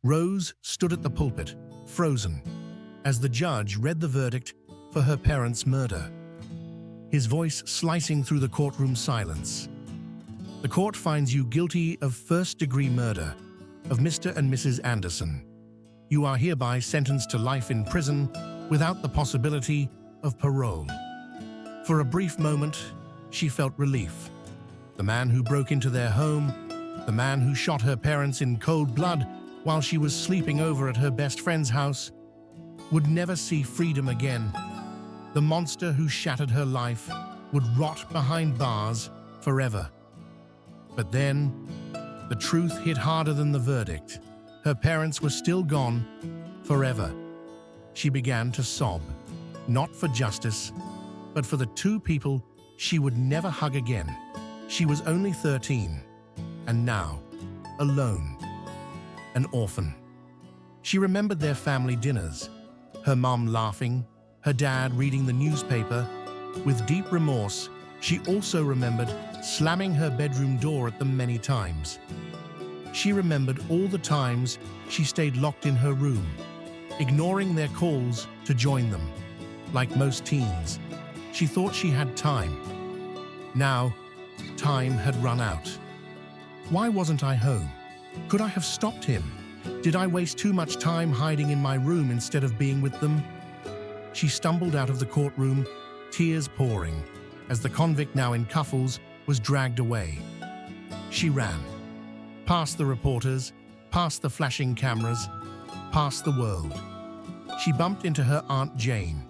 Rose stood at the pulpit, frozen, as the judge read the verdict for her parents' murder, his voice slicing through the courtroom silence. The court finds you guilty of first-degree murder of Mr. and Mrs. Anderson. You are hereby sentenced to life in prison without the possibility of parole. For a brief moment, she felt relief. The man who broke into their home, the man who shot her parents in cold blood while she was sleeping over at her best friend's house, would never see freedom again. The monster who shattered her life would rot behind bars forever. But then, the truth hit harder than the verdict. Her parents were still gone forever. She began to sob, not for justice, but for the two people she would never hug again. She was only 13, and now, alone, an orphan. She remembered their family dinners, her mom laughing, her dad reading the newspaper. With deep remorse, she also remembered slamming her bedroom door at them many times. She remembered all the times she stayed locked in her room, ignoring their calls to join them. Like most teens, she thought she had time. Now, time had run out. Why wasn't I home? Could I have stopped him? Did I waste too much time hiding in my room instead of being with them? She stumbled out of the courtroom, tears pouring, as the convict, now in cuffles, was dragged away. She ran, past the reporters, past the flashing cameras, past the world. She bumped into her Aunt Jane,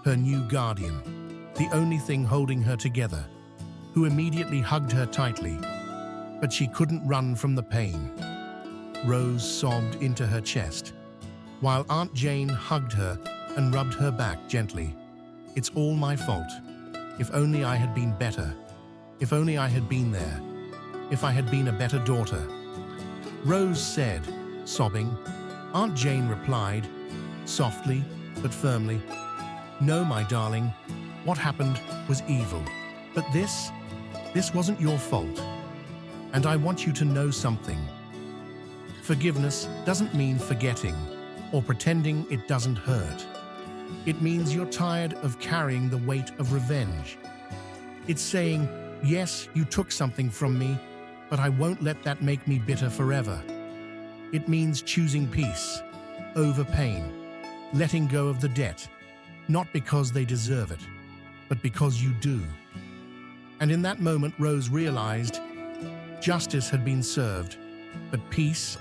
her new guardian, the only thing holding her together, who immediately hugged her tightly. But she couldn't run from the pain. Rose sobbed into her chest, while Aunt Jane hugged her and rubbed her back gently. It's all my fault. If only I had been better. If only I had been there. If I had been a better daughter. Rose said, sobbing. Aunt Jane replied, softly but firmly, "No, my darling, what happened was evil. But this wasn't your fault. And I want you to know something. Forgiveness doesn't mean forgetting or pretending it doesn't hurt. It means you're tired of carrying the weight of revenge. It's saying, yes, you took something from me, but I won't let that make me bitter forever. It means choosing peace over pain, letting go of the debt, not because they deserve it, but because you do." And in that moment, Rose realized justice had been served, but peace